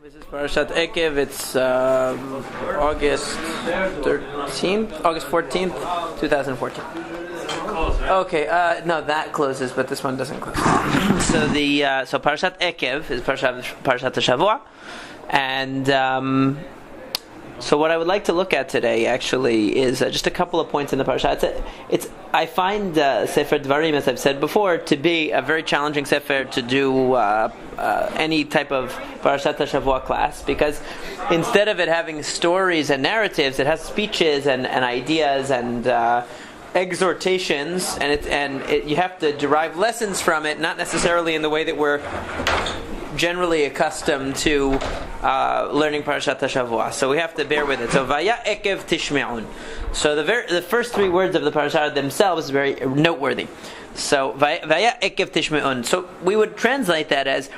This is Parashat Eqev. It's August 14th, 2014. Okay, no, that closes, but this one doesn't close. So Parashat Eqev is Parashat Shavua, and so what I would like to look at today actually is just a couple of points in the parasha. I find Sefer Dvarim, as I've said before, to be a very challenging sefer to do any type of Parashat Shavua class, because instead of it having stories and narratives, it has speeches and ideas and exhortations, and you have to derive lessons from it, not necessarily in the way that we're generally accustomed to learning Parashat Shavua. So we have to bear with it. So Vaya Eqev Tishme'un. So the first three words of the Parashat themselves is very noteworthy. So Vaya Eqev Tishme'un. So we would translate that as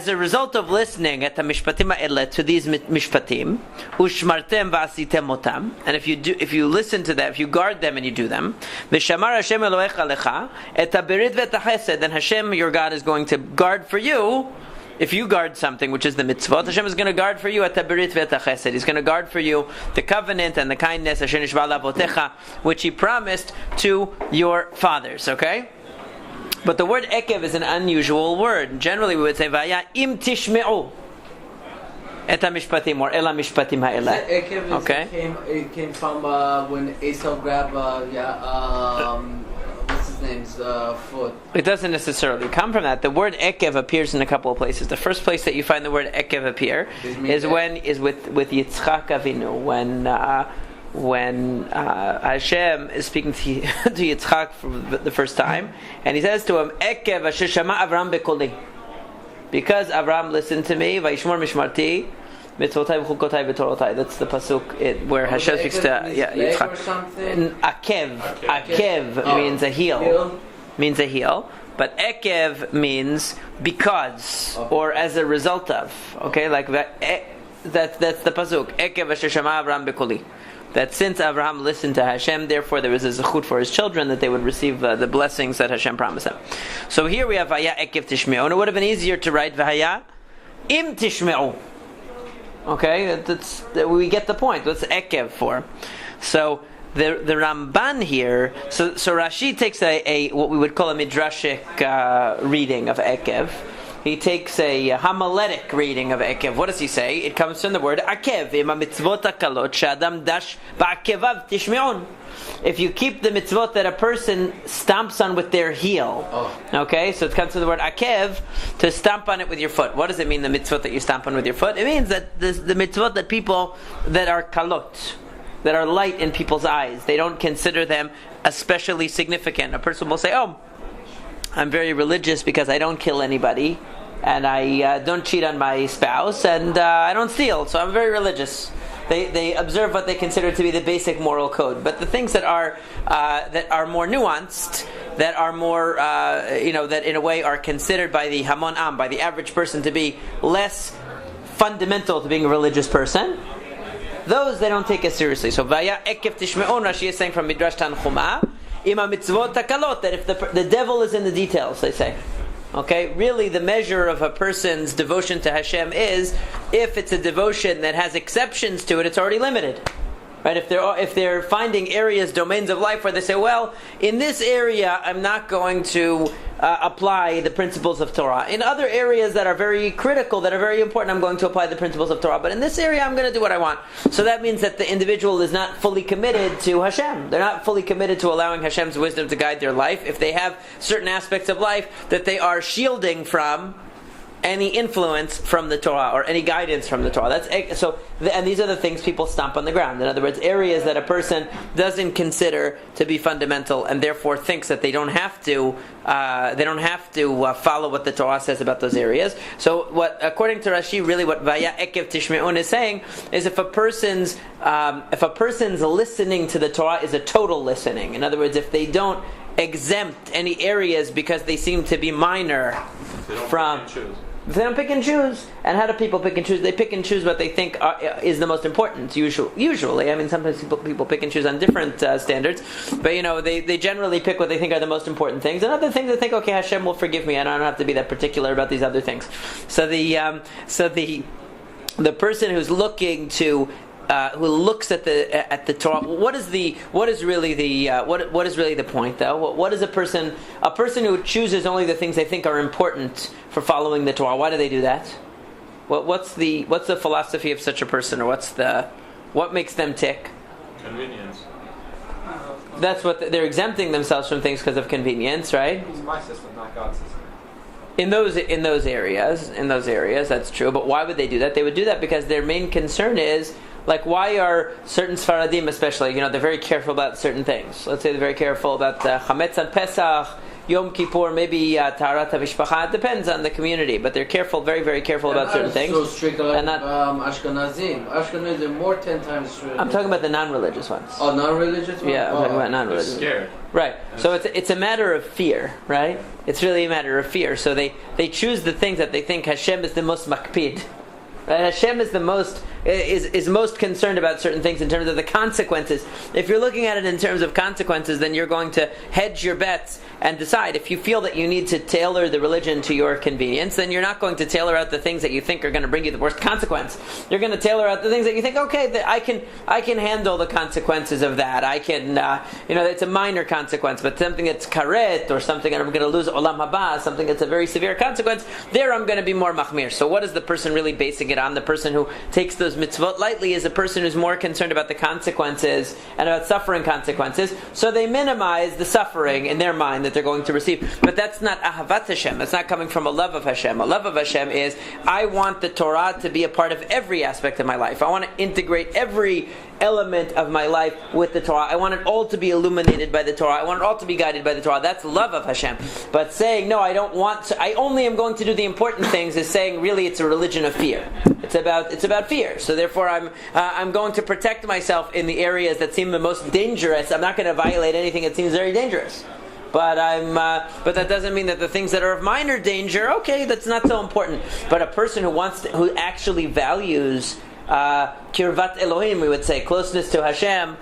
a result of listening at the mishpatim ha'ele, to these mishpatim, ushmartem va'asitem otam, and if you listen to them, if you guard them and you do them, v'shamar Hashem Elohecha lecha et haberit ve'et hachesed, then Hashem, your God, is going to guard for you. If you guard something, which is the mitzvot, Hashem is going to guard for you at haberit ve'et hachesed. He's going to guard for you the covenant and the kindness, asher nishba la'avotecha, which He promised to your fathers. Okay. But the word Eqev is an unusual word. Generally, we would say Vaya im tishme'u et hamishpatim, or el hamishpatim ha'ele. Eqev okay. It came from when Esau grabbed what's his name's foot. It doesn't necessarily come from that. The word Eqev appears in a couple of places. The first place that you find the word Eqev appear is with Yitzchak Avinu, when Hashem is speaking to Yitzchak for the first time, and He says to him, Eqev asher shama Avram bekoli, because Avram listened to me, vayishmor mishmarti mitzvotai v'chukotai v'torotai. That's the pasuk where Hashem speaks to Yitzchak. Akev means a heel, but Eqev means because, or as a result of. Okay, like that. That's the pasuk. Eqev asher shama Avram bekoli. That since Abraham listened to Hashem, therefore there was a zechut for his children that they would receive the blessings that Hashem promised them. So here we have Vaya Eqev Tishme'u, and it would have been easier to write Vaya Im Tishme'u. Okay, we get the point. What's Eqev for? So the Ramban here, so Rashi takes a what we would call a midrashic reading of Eqev. He takes a homiletic reading of Eqev. What does he say? It comes from the word Akev. If you keep the mitzvot that a person stomps on with their heel. Okay, so it comes from the word Akev, to stomp on it with your foot. What does it mean, the mitzvot that you stomp on with your foot? It means that the mitzvot that people that are kalot, that are light in people's eyes, they don't consider them especially significant. A person will say, I'm very religious because I don't kill anybody, and I don't cheat on my spouse, and I don't steal, so I'm very religious. They observe what they consider to be the basic moral code. But the things that are more nuanced, that are more that in a way are considered by the Hamon Am, by the average person, to be less fundamental to being a religious person, those they don't take as seriously. So Vaya Eqev Tishme'un, Rashi is saying from Midrash Tanchuma, Ima mitzvot takalot, that if the devil is in the details, they say. Okay, really the measure of a person's devotion to Hashem is, if it's a devotion that has exceptions to it, it's already limited. Right? If they're finding areas, domains of life where they say, well, in this area I'm not going to apply the principles of Torah. In other areas that are very critical, that are very important, I'm going to apply the principles of Torah. But in this area I'm going to do what I want. So that means that the individual is not fully committed to Hashem. They're not fully committed to allowing Hashem's wisdom to guide their life. If they have certain aspects of life that they are shielding from any influence from the Torah or any guidance from the Torah. And these are the things people stomp on the ground. In other words, areas that a person doesn't consider to be fundamental, and therefore thinks that they don't have to follow what the Torah says about those areas. So, according to Rashi, really what Vaya Eqev Tishme'un is saying is, if a person's listening to the Torah is a total listening. In other words, if they don't exempt any areas because they seem to be minor from. If they don't pick and choose, and how do people pick and choose? They pick and choose what they think is the most important. Usually, I mean, sometimes people pick and choose on different standards, but they generally pick what they think are the most important things, and other things they think, okay, Hashem will forgive me, and I don't have to be that particular about these other things. So the the person who's looking to who looks at the Torah, what is really the point though? What is a person who chooses only the things they think are important for following the Torah? Why do they do that? What's the philosophy of such a person, or what makes them tick? Convenience. That's what they're exempting themselves from things because of convenience, right? It's my system, not God's system. In those areas, that's true. But why would they do that? They would do that because their main concern is, like, why are certain Sfaradim especially, they're very careful about certain things. Let's say they're very careful about Chametz on Pesach, Yom Kippur, maybe Taharat HaMishpacha. It depends on the community, but they're careful, very, very careful about certain things. So strict like Ashkenazim. Ashkenazim are more 10 times strict. I'm talking about the non-religious ones. Oh, non-religious ones? Yeah, I'm talking about non-religious. They're scared. Right. So it's a matter of fear, right? It's really a matter of fear. So they choose the things that they think Hashem is the most makpid. Right? Hashem is the most is most concerned about certain things in terms of the consequences. If you're looking at it in terms of consequences, then you're going to hedge your bets and decide. If you feel that you need to tailor the religion to your convenience, then you're not going to tailor out the things that you think are going to bring you the worst consequence. You're going to tailor out the things that you think, okay, that I can handle the consequences of that. I can, it's a minor consequence, but something that's karet, or something that I'm going to lose olam haba, something that's a very severe consequence, there I'm going to be more machmir. So what is the person really basing it on? The person who takes those mitzvot lightly is a person who's more concerned about the consequences and about suffering consequences. So they minimize the suffering in their mind that they're going to receive. But that's not ahavat Hashem. That's not coming from a love of Hashem. A love of Hashem is, I want the Torah to be a part of every aspect of my life. I want to integrate every element of my life with the Torah. I want it all to be illuminated by the Torah. I want it all to be guided by the Torah. That's love of Hashem. But saying, no, I don't want to, I only am going to do the important things, is saying, really, it's a religion of fear. It's about fear. So therefore, I'm going to protect myself in the areas that seem the most dangerous. I'm not going to violate anything that seems very dangerous. But but that doesn't mean that the things that are of minor danger, okay, that's not so important. But a person who actually values kirvat Elohim, we would say, closeness to Hashem,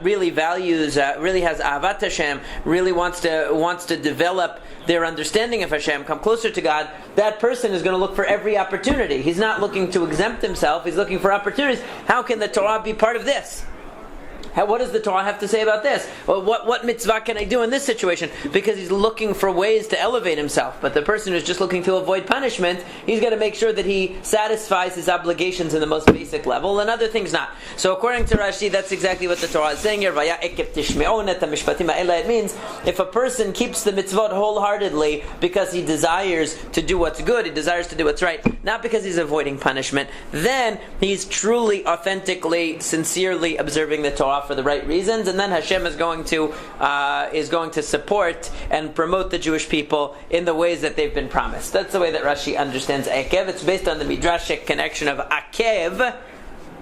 really values, really has ahavat Hashem, really wants to develop their understanding of Hashem, come closer to God, that person is going to look for every opportunity. He's not looking to exempt himself, he's looking for opportunities. How can the Torah be part of this? What does the Torah have to say about this? Well, what mitzvah can I do in this situation? Because he's looking for ways to elevate himself. But the person who's just looking to avoid punishment, he's got to make sure that he satisfies his obligations in the most basic level, and other things not. So according to Rashi, that's exactly what the Torah is saying here. It means if a person keeps the mitzvot wholeheartedly because he desires to do what's good, he desires to do what's right, not because he's avoiding punishment, then he's truly, authentically, sincerely observing the Torah for the right reasons, and then Hashem is going to support and promote the Jewish people in the ways that they've been promised. That's the way that Rashi understands Eqev. It's based on the midrashic connection of Eqev,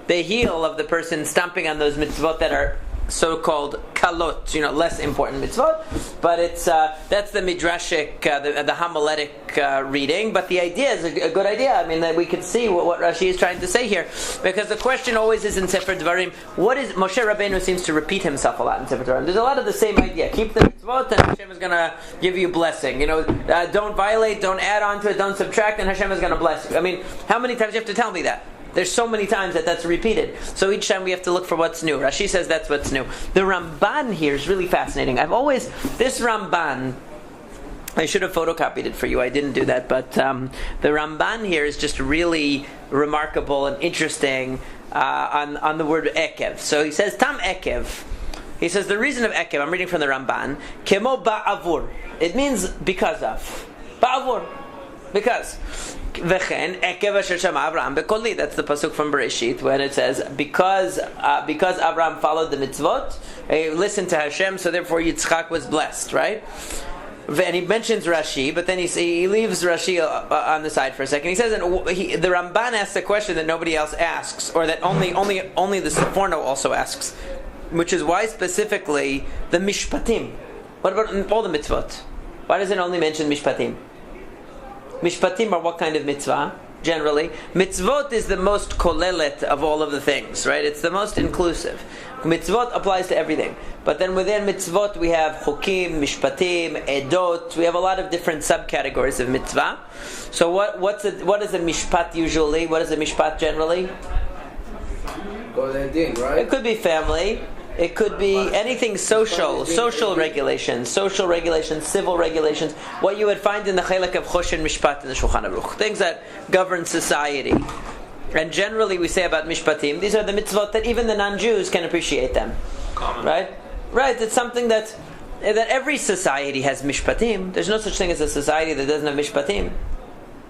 the heel of the person stomping on those mitzvot that are so-called kalot, less important mitzvot, but it's that's the midrashic, the homiletic reading. But the idea is a good idea. I mean, that we can see what Rashi is trying to say here, because the question always is in Sefer Dvarim. What is Moshe Rabbeinu seems to repeat himself a lot in Sefer Dvarim. There's a lot of the same idea. Keep the mitzvot, and Hashem is going to give you blessing. Don't violate, don't add on to it, don't subtract, and Hashem is going to bless you. I mean, how many times do you have to tell me that? There's so many times that's repeated. So each time we have to look for what's new. Rashi says that's what's new. The Ramban here is really fascinating. This Ramban, I should have photocopied it for you. I didn't do that. But the Ramban here is just really remarkable and interesting on the word Eqev. So he says, Tam Eqev. He says the reason of Eqev, I'm reading from the Ramban, Kemo ba'avur. It means because of. Ba'avur. Because. V'chen Eqev asher shama Avraham bekoli. That's the pasuk from Bereshit when it says because Avraham followed the mitzvot, he listened to Hashem, so therefore Yitzchak was blessed, right? And he mentions Rashi, but then he leaves Rashi on the side for a second. He says that the Ramban asks a question that nobody else asks, or that only the Seforno also asks, which is why specifically the mishpatim. What about all the mitzvot? Why does it only mention mishpatim? Mishpatim are what kind of mitzvah? generally. Mitzvot is the most kolelet of all of the things, right? It's the most inclusive. Mitzvot applies to everything. But then within mitzvot we have chukim, mishpatim, edot. We have a lot of different subcategories of mitzvah. So what is a mishpat usually? What is a mishpat generally? Right? It could be family. It could be anything social regulations, civil regulations. What you would find in the Chelek of Chosh and Mishpat in the Shulchan Aruch, things that govern society. And generally, we say about Mishpatim, these are the mitzvot that even the non-Jews can appreciate them. Common. Right. It's something that every society has Mishpatim. There's no such thing as a society that doesn't have Mishpatim,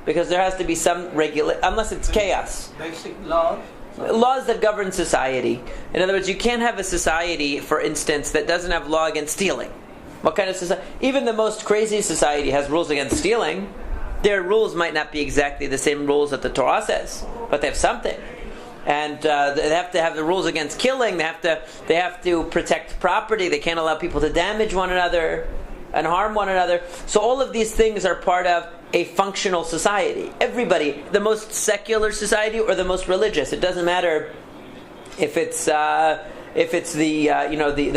because there has to be some unless it's chaos. Basic laws That govern society. In other words, you can't have a society, for instance, that doesn't have law against stealing. What kind of society? Even the most crazy society has rules against stealing. Their rules might not be exactly the same rules that the Torah says, but they have something. And they have to have the rules against killing. They have to protect property. They can't allow people to damage one another and harm one another. So all of these things are part of a functional society. Everybody, the most secular society or the most religious, it doesn't matter if it's the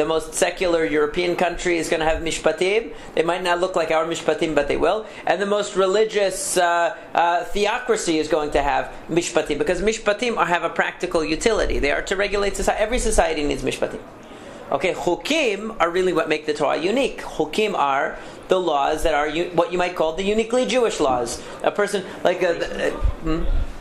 most secular European country is going to have mishpatim. They might not look like our mishpatim, but they will. And the most religious theocracy is going to have mishpatim, because mishpatim have a practical utility. They are to regulate society. Every society needs mishpatim. Okay, chukim are really what make the Torah unique. Chukim are the laws that are what you might call the uniquely Jewish laws. A person like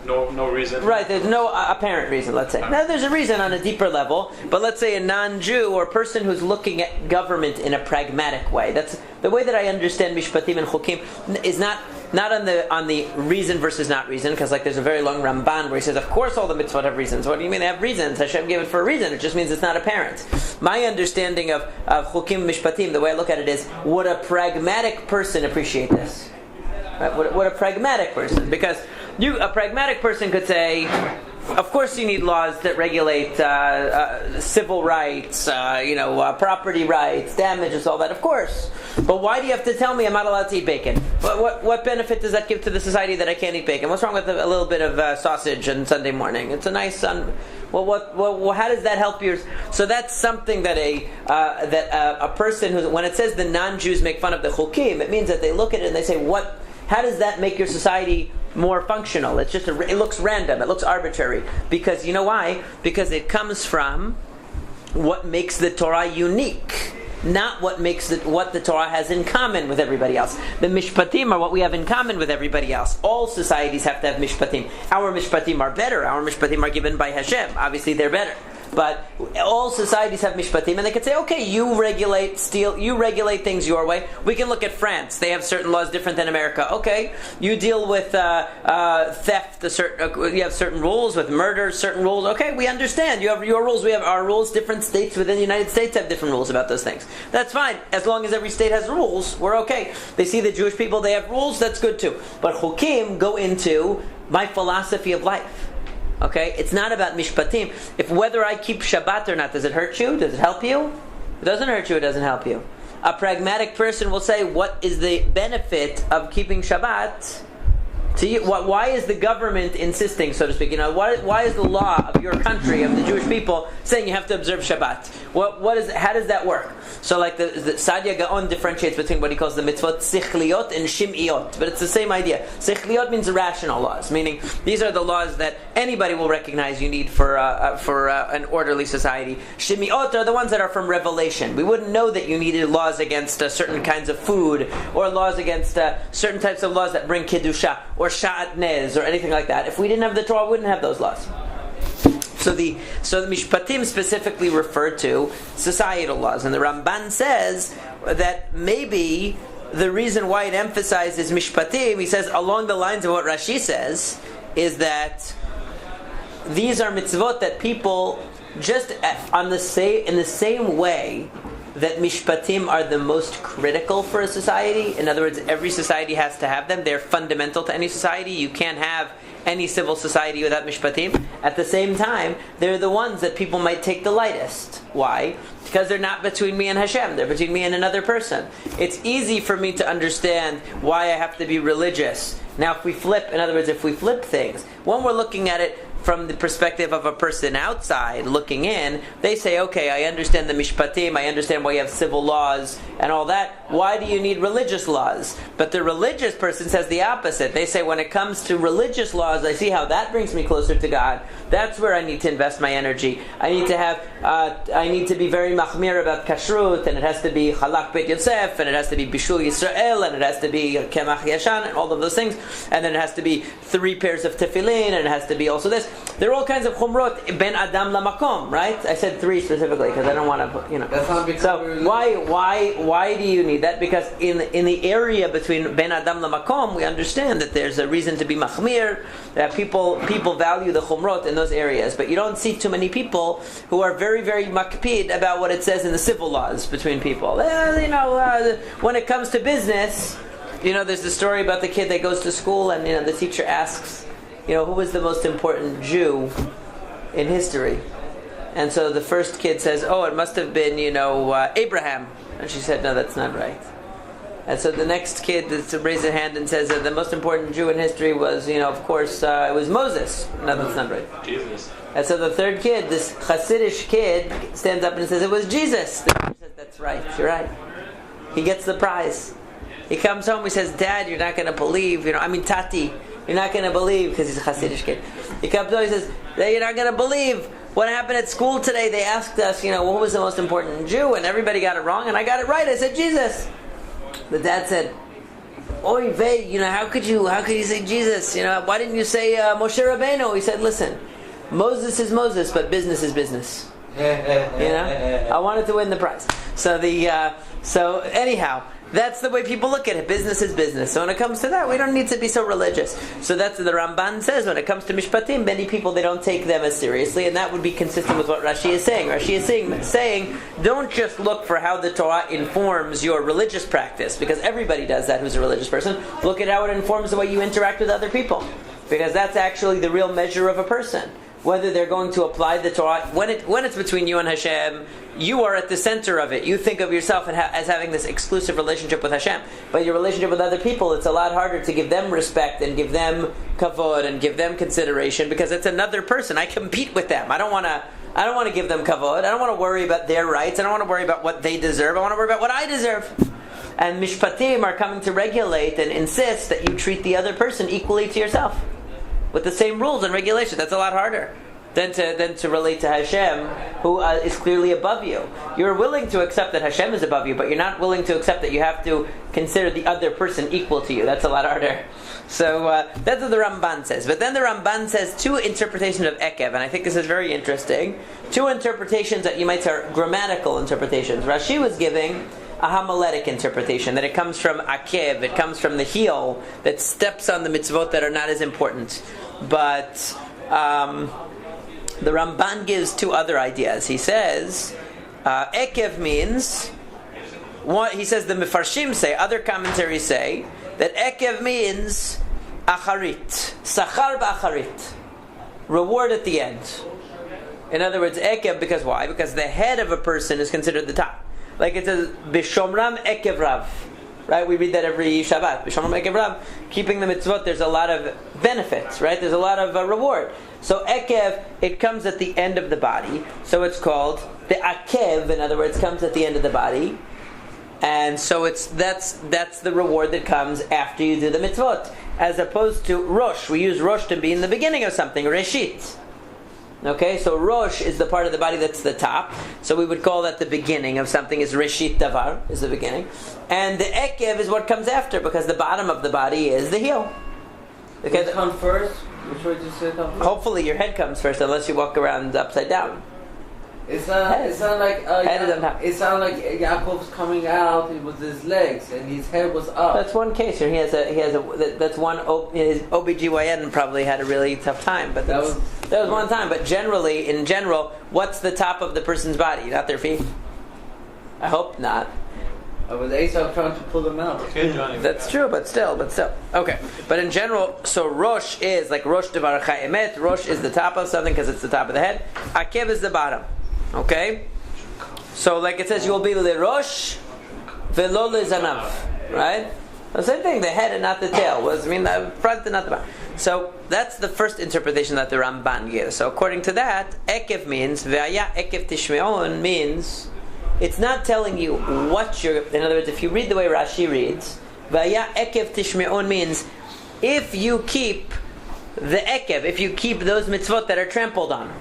No reason. Right, there's no apparent reason, let's say. Now there's a reason on a deeper level, but let's say a non-Jew or a person who's looking at government in a pragmatic way. That's the way that I understand mishpatim and chukim is not on the reason versus not reason, because like there's a very long Ramban where he says, of course all the mitzvot have reasons. What do you mean they have reasons? Hashem gave it for a reason. It just means it's not apparent. My understanding of chukim mishpatim, the way I look at it is, would a pragmatic person appreciate this? Right? Would a pragmatic person? Because a pragmatic person could say, of course you need laws that regulate civil rights, property rights, damages, all that, of course. But why do you have to tell me I'm not allowed to eat bacon? What benefit does that give to the society that I can't eat bacon? What's wrong with a little bit of sausage on Sunday morning? It's a nice how does that help you? So that's something that a person who, when it says the non-Jews make fun of the chukim, it means that they look at it and they say, how does that make your society more functional? It's just it looks random, it looks arbitrary. Because you know why? Because it comes from what makes the Torah unique, not what the Torah has in common with everybody else. The mishpatim are what we have in common with everybody else. All societies have to have mishpatim. Our mishpatim are better. Our mishpatim are given by Hashem. Obviously, they're better. But all societies have mishpatim, and they could say, okay, you regulate things your way. We can look at France. They have certain laws different than America. Okay, you deal with theft. You have certain rules with murder. Certain rules. Okay, we understand. You have your rules. We have our rules. Different states within the United States have different rules about those things. That's fine. As long as every state has rules, we're okay. They see the Jewish people, they have rules. That's good too. But chukim go into my philosophy of life. Okay, it's not about mishpatim. If whether I keep Shabbat or not, does it hurt you? Does it help you? It doesn't hurt you. It doesn't help you. A pragmatic person will say, "What is the benefit of keeping Shabbat to you? Why is the government insisting, so to speak? Why is the law of your country, of the Jewish people, saying you have to observe Shabbat? How does that work?" So, like the Sadia Gaon differentiates between what he calls the mitzvot sichliot and shim'iot, but it's the same idea. Sichliot means rational laws, meaning these are the laws that anybody will recognize you need for an orderly society. Shim'iot are the ones that are from revelation. We wouldn't know that you needed laws against certain kinds of food, or laws against certain types of laws that bring kedusha, or sha'atnez, or anything like that. If we didn't have the Torah, we wouldn't have those laws. So the mishpatim specifically refer to societal laws, and the Ramban says that maybe the reason why it emphasizes mishpatim, he says along the lines of what Rashi says, is that these are mitzvot that people just in the same way that mishpatim are the most critical for a society. In other words, every society has to have them. They're fundamental to any society. You can't have any civil society without mishpatim. At the same time, they're the ones that people might take the lightest. Why? Because they're not between me and Hashem. They're between me and another person. It's easy for me to understand why I have to be religious Now, if we flip, in other words, if we flip things, when we're looking at it from the perspective of a person outside looking in, they say, okay, I understand the mishpatim, I understand why you have civil laws and all that. Why do you need religious laws? But the religious person says the opposite. They say, when it comes to religious laws, I see how that brings me closer to God. That's where I need to invest my energy. I need to be very machmir about kashrut, and it has to be halak bet Yosef, and it has to be bishul Yisrael, and it has to be kemach yashan, and all of those things. And then it has to be 3 pairs of tefillin, and it has to be also this. There are all kinds of chumrot ben adam lamakom, right? I said 3 specifically because I don't want to, That's not So why do you need that? Because in the area between ben adam lamakom, we understand that there's a reason to be machmir. That people value the chumrot in those areas, but you don't see too many people who are very, very makpid about what it says in the civil laws between people. When it comes to business, there's the story about the kid that goes to school and the teacher asks, who was the most important Jew in history? And so the first kid says, it must have been, Abraham. And she said, no, that's not right. And so the next kid raises a hand and says that the most important Jew in history was, of course, it was Moses. No, that's not right. Jesus. And so the third kid, this Hasidic kid, stands up and says, it was Jesus. The teacher says, that's right, you're right. He gets the prize. He comes home, he says, Dad, you're not going to believe, Tati, you're not going to believe, because he's a Hasidic kid. He comes home, he says, you're not going to believe what happened at school today. They asked us, what was the most important Jew, and everybody got it wrong, and I got it right. I said, Jesus. The dad said, Oy vey, how could you say Jesus? Why didn't you say Moshe Rabbeinu? He said, listen, Moses is Moses, but business is business. I wanted to win the prize. So anyhow, that's the way people look at it. Business is business. So when it comes to that, we don't need to be so religious. So that's what the Ramban says. When it comes to mishpatim, many people, they don't take them as seriously, and that would be consistent with what Rashi is saying. Rashi is saying, don't just look for how the Torah informs your religious practice, because everybody does that who's a religious person. Look at how it informs the way you interact with other people, because that's actually the real measure of a person. Whether they're going to apply the Torah, when it's between you and Hashem, you are at the center of it. You think of yourself as having this exclusive relationship with Hashem. But your relationship with other people, it's a lot harder to give them respect and give them kavod and give them consideration, because it's another person. I compete with them. I don't want to give them kavod. I don't want to worry about their rights. I don't want to worry about what they deserve. I want to worry about what I deserve. And mishpatim are coming to regulate and insist that you treat the other person equally to yourself, with the same rules and regulations. That's a lot harder than to relate to Hashem, who is clearly above you. You're willing to accept that Hashem is above you, but you're not willing to accept that you have to consider the other person equal to you. That's a lot harder. So that's what the Ramban says. But then the Ramban says 2 interpretations of Eqev, and I think this is very interesting. 2 interpretations that you might say are grammatical interpretations. Rashi was giving a homiletic interpretation, that it comes from Eqev, it comes from the heel that steps on the mitzvot that are not as important. But the Ramban gives 2 other ideas. He says Eqev means, he says the Mefarshim say, other commentaries say, that Eqev means acharit, sachar ba'acharit, reward at the end. In other words, Eqev, because why? Because the head of a person is considered the top. Like it says, B'shomram Eqev Rav. Right? We read that every Shabbat. B'shomram Eqev Rav. Keeping the mitzvot, there's a lot of benefits, right? There's a lot of reward. So Eqev, it comes at the end of the body. So it's called the Eqev, in other words, comes at the end of the body. And so that's the reward that comes after you do the mitzvot. As opposed to Rosh. We use Rosh to be in the beginning of something, Reshit. Okay, so Rosh is the part of the body that's the top. So we would call that the beginning of something, is Reshit Davar, is the beginning. And the Eqev is what comes after, because the bottom of the body is the heel. Okay, which comes first? Which way did you say come first? Hopefully your head comes first, unless you walk around upside down. It's not like Yaakov's coming out with his legs and his head was up. That's one case here. That's one. His OBGYN probably had a really tough time, but that was one time. But in general, what's the top of the person's body? Not their feet. I hope not. I was Esau trying to pull them out. That's true, but still. Okay. But in general, so Rosh is like Rosh Devar Cha'imet. Rosh is the top of something because it's the top of the head. Eqev is the bottom. Okay? So like it says, you will be le Rosh velo le Zanav. Right? The same thing, the head and not the tail. The front and not the back. So that's the first interpretation that the Ramban gives. So according to that, Eqev means, Ve'aya Eqev Tishme'on means, it's not telling you what you're... In other words, if you read the way Rashi reads, Ve'aya Eqev Tishme'on means, if you keep the Eqev, if you keep those mitzvot that are trampled on,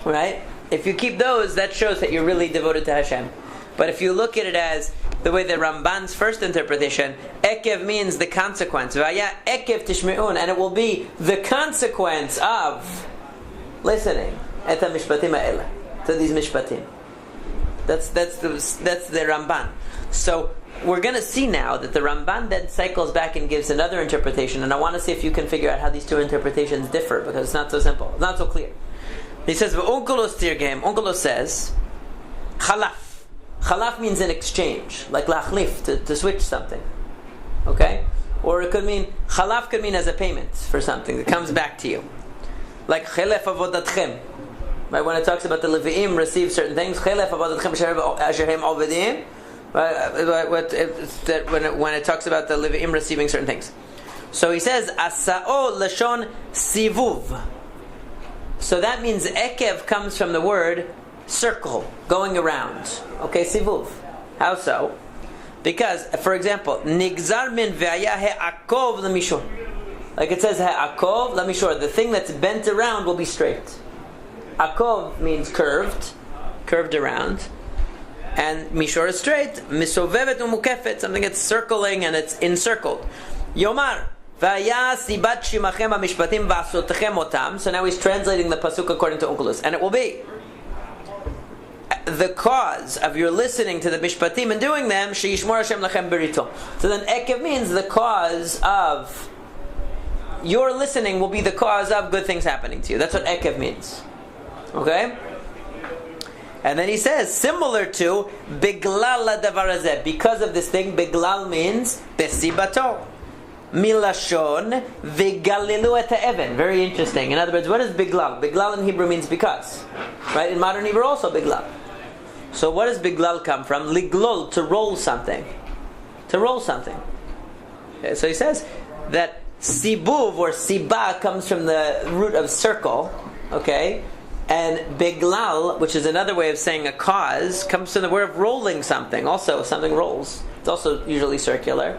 right? If you keep those, that shows that you're really devoted to Hashem. But if you look at it as the way the Ramban's first interpretation, Eqev means the consequence. Vaya Eqev Tishme'un, and it will be the consequence of listening. Eta mishpatim ha'ela, to these mishpatim. That's the Ramban. So we're going to see now that the Ramban then cycles back and gives another interpretation, and I want to see if you can figure out how these two interpretations differ, because it's not so simple, it's not so clear. He says, V'unkulos tirgem, Unkulos says, Chalaf. Chalaf means an exchange, like lachlif, to switch something. Okay? Or it could mean, chalaf could mean as a payment for something that comes back to you. Like chelef avodatchem. Right? When it talks about the Levi'im receive certain things, chelef avodatchem asher hem ovedim. When it talks about the Levi'im receiving certain things. So he says, asa'o lashon sivuv. So that means Eqev comes from the word circle, going around. Okay, sivuv. How so? Because, for example, nigzar min ve'aya he'akov l'mishor. Like it says, he'akov l'mishor. The thing that's bent around will be straight. Akov means curved around. And mishor is straight. Misovevet umukefet, something that's circling and it's encircled. Yomar. So now he's translating the pasuk according to Unkulos, and it will be the cause of your listening to the mishpatim and doing them. Sheyishmor Hashem lachem berito. So then Eqev means the cause of your listening will be the cause of good things happening to you. That's what Eqev means. Okay. And then he says, similar to biglal davar hazeh, because of this thing. Biglal means besibato. Milashon v'galilu et ha'even. Very interesting. In other words, what is biglal? Biglal in Hebrew means because. Right? In modern Hebrew also biglal. So what does biglal come from? Liglol, to roll something. To roll something. Okay, so he says that sibuv or siba comes from the root of circle. Okay? And biglal, which is another way of saying a cause, comes from the word of rolling something. Also, something rolls. It's also usually circular.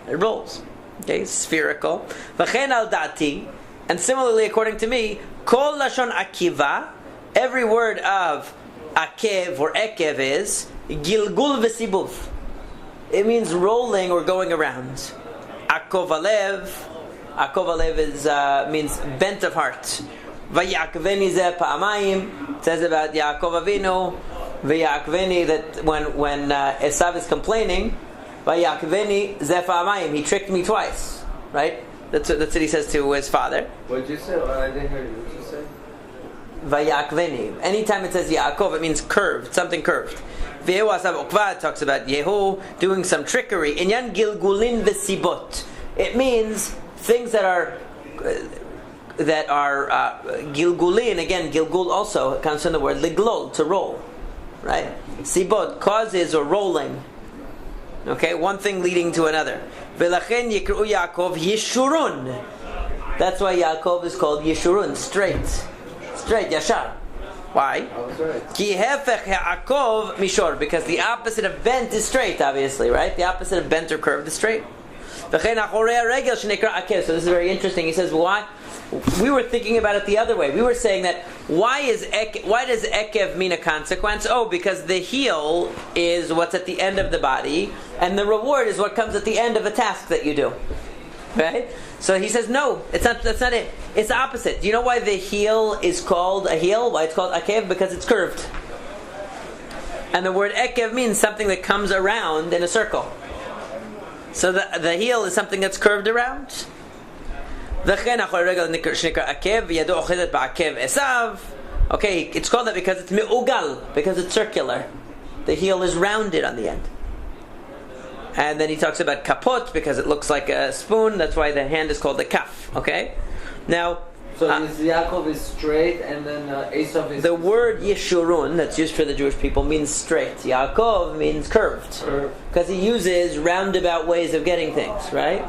It rolls. Okay, spherical. V'chein al dati, and similarly, according to me, kol lashon akiva, every word of akev or ekev is gilgul v'sibuv. It means rolling or going around. Akov alev is means bent of heart. Vayakveni ze pa'amayim. It says about Yaakov Avinu. Vayakveni, that when Esav is complaining. Vayakveni zefa'amayim. He tricked me twice. Right? That's what he says to his father. What did you say? I didn't hear you. What did you say? Vayakveni. Anytime it says Yaakov, it means curved, something curved. Ve'ehu asav okva talks about Yehu doing some trickery. Inyan gilgulin v'sibot. It means things that are gilgulin. Again, gilgul also comes from the word liglol, to roll. Right? Sibot, causes or rolling. Okay, one thing leading to another. V'lachen yikru Yaakov Yeshurun. That's why Yaakov is called Yeshurun, straight, yashar. Why? Ki hefech Yaakov mishor, because the opposite of bent is straight, obviously, right? The opposite of bent or curved is straight. V'chein achorei regel shenekra akev. So this is very interesting. He says, why? We were thinking about it the other way. We were saying that why does Eqev mean a consequence? Oh, because the heel is what's at the end of the body, and the reward is what comes at the end of a task that you do. Right? So he says, no, it's not. That's not it. It's the opposite. Do you know why the heel is called a heel? Why it's called Eqev? Because it's curved. And the word Eqev means something that comes around in a circle. So the heel is something that's curved around. Okay, it's called that because it's me'ugal, because it's circular. The heel is rounded on the end. And then he talks about kapot because it looks like a spoon. That's why the hand is called the kaf. Okay. Now, So Yaakov is straight, and then Esav is... The word Yeshurun, that's used for the Jewish people, means straight. Yaakov means curved. Because he uses roundabout ways of getting things, right?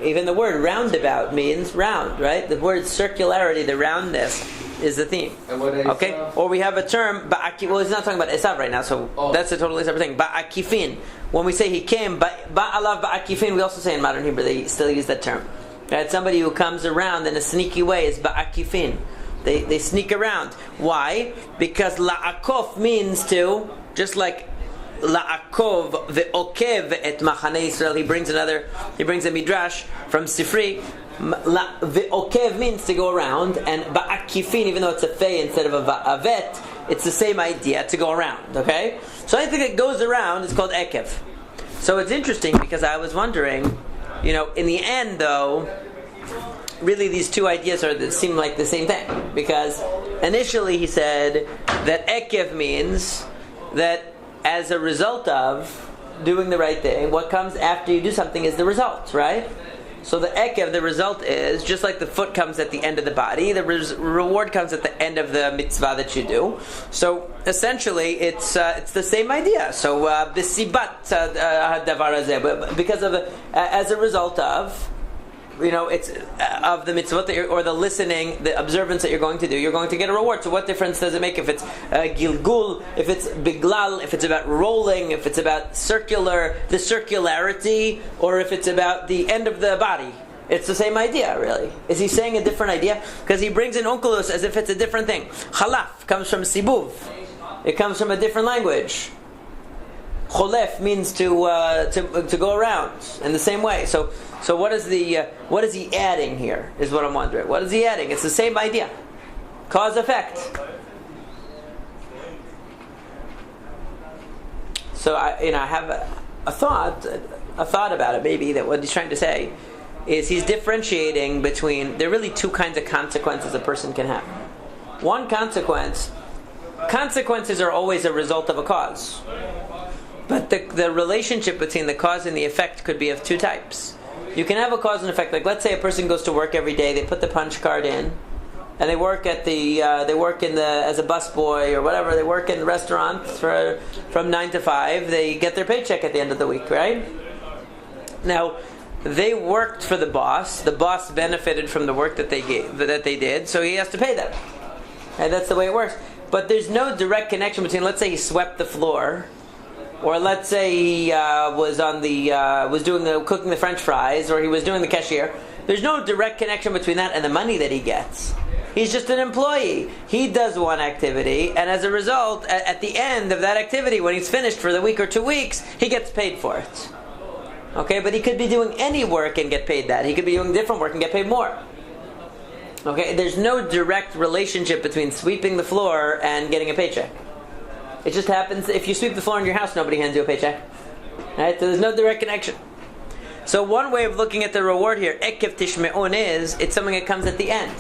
Even the word roundabout means round, right? The word circularity, the roundness, is the theme. And what is okay? Or we have a term, well, he's not talking about Esav right now, so that's a totally separate thing. Ba'akifin. When we say he came, ba'alav ba'akifin, we also say in modern Hebrew, they still use that term. Right? Somebody who comes around in a sneaky way is ba'akifin. They sneak around. Why? Because la'akof means to, just like la'akov ve'okev et machane Yisrael. He brings a midrash from Sifri. Ve'okev means to go around, and ba'akifin, even though it's a fei instead of a vet, it's the same idea, to go around, okay? So anything that goes around is called Eqev. So it's interesting because I was wondering, in the end though, really these two ideas seem like the same thing. Because initially he said that Eqev means that as a result of doing the right thing, what comes after you do something is the result, right? So the Eqev, the result is, just like the foot comes at the end of the body, the reward comes at the end of the mitzvah that you do. So essentially, it's the same idea. So b'sibat davar hazeh, because of as a result of, it's of the mitzvot or the listening, the observance that you're going to do, you're going to get a reward. So what difference does it make if it's gilgul, if it's biglal, if it's about rolling, if it's about the circularity, or if it's about the end of the body? It's the same idea, really. Is he saying a different idea? Because he brings in onkelos as if it's a different thing. Chalaf comes from sibuv. It comes from a different language. Cholef means to go around in the same way. So what is he adding here? Is what I'm wondering. What is he adding? It's the same idea, cause effect. So I have a thought about it. Maybe that what he's trying to say is he's differentiating between, there are really two kinds of consequences a person can have. One consequences are always a result of a cause. But the relationship between the cause and the effect could be of two types. You can have a cause and effect. Like, let's say a person goes to work every day. They put the punch card in, and they work as a busboy or whatever. They work in the restaurant from 9 to 5. They get their paycheck at the end of the week, right? Now, they worked for the boss. The boss benefited from the work that they did, so he has to pay them. And that's the way it works. But there's no direct connection between, let's say he swept the floor, or let's say he cooking the French fries, or he was doing the cashier. There's no direct connection between that and the money that he gets. He's just an employee. He does one activity, and as a result, at the end of that activity, when he's finished for the week or 2 weeks, he gets paid for it. Okay, but he could be doing any work and get paid that. He could be doing different work and get paid more. Okay, there's no direct relationship between sweeping the floor and getting a paycheck. It just happens, if you sweep the floor in your house, nobody hands you a paycheck. Right? So there's no direct connection. So one way of looking at the reward here, Eqev tishme'un, is it's something that comes at the end.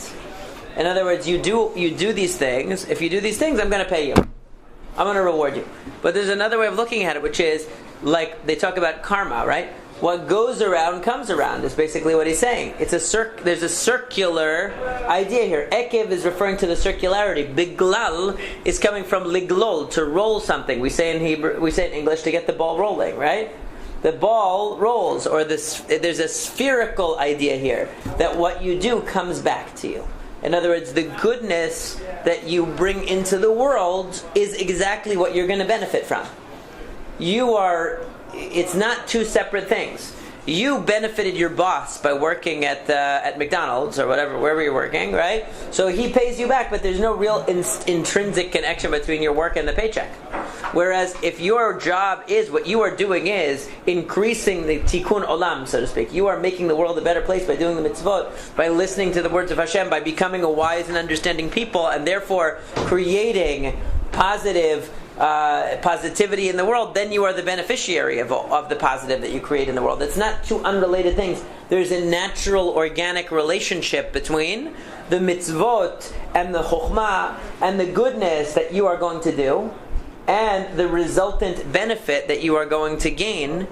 In other words, you do these things. If you do these things, I'm going to pay you. I'm going to reward you. But there's another way of looking at it, which is, like they talk about karma, right? What goes around comes around is basically what he's saying. There's a circular idea here. Eqev is referring to the circularity. Biglal is coming from liglol, to roll something. We say in English to get the ball rolling, right? The ball rolls, or there's a spherical idea here that what you do comes back to you. In other words, the goodness that you bring into the world is exactly what you're going to benefit from. It's not two separate things. You benefited your boss by working at McDonald's or wherever you're working, right? So he pays you back, but there's no real intrinsic connection between your work and the paycheck. Whereas if your job is, what you are doing is increasing the tikkun olam, so to speak. You are making the world a better place by doing the mitzvot, by listening to the words of Hashem, by becoming a wise and understanding people, and therefore creating positivity in the world, then you are the beneficiary of the positive that you create in the world. It's not two unrelated things. There's a natural, organic relationship between the mitzvot and the chokhmah and the goodness that you are going to do and the resultant benefit that you are going to gain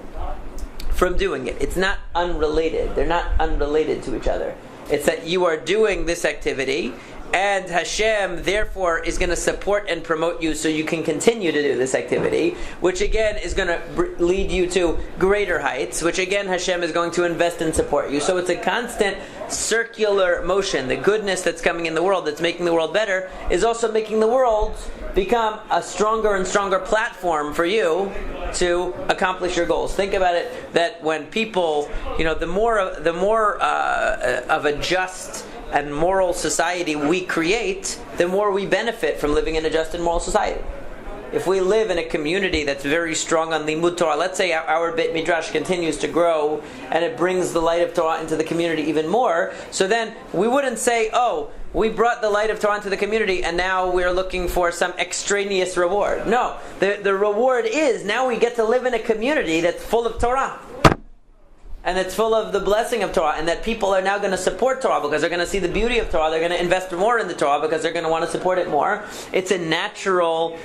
from doing it. It's not unrelated. They're not unrelated to each other. It's that you are doing this activity, and Hashem therefore is going to support and promote you so you can continue to do this activity, which again is going to lead you to greater heights, which again Hashem is going to invest and support you. So it's a constant circular motion. The goodness that's coming in the world, that's making the world better, is also making the world become a stronger and stronger platform for you to accomplish your goals. Think about it, that when people, the more of a just and moral society we create, the more we benefit from living in a just and moral society. If we live in a community that's very strong on Limud Torah, let's say our Beit Midrash continues to grow and it brings the light of Torah into the community even more, so then we wouldn't say, we brought the light of Torah into the community and now we're looking for some extraneous reward. No, the reward is now we get to live in a community that's full of Torah. And it's full of the blessing of Torah, and that people are now going to support Torah because they're going to see the beauty of Torah. They're going to invest more in the Torah because they're going to want to support it more. It's a natural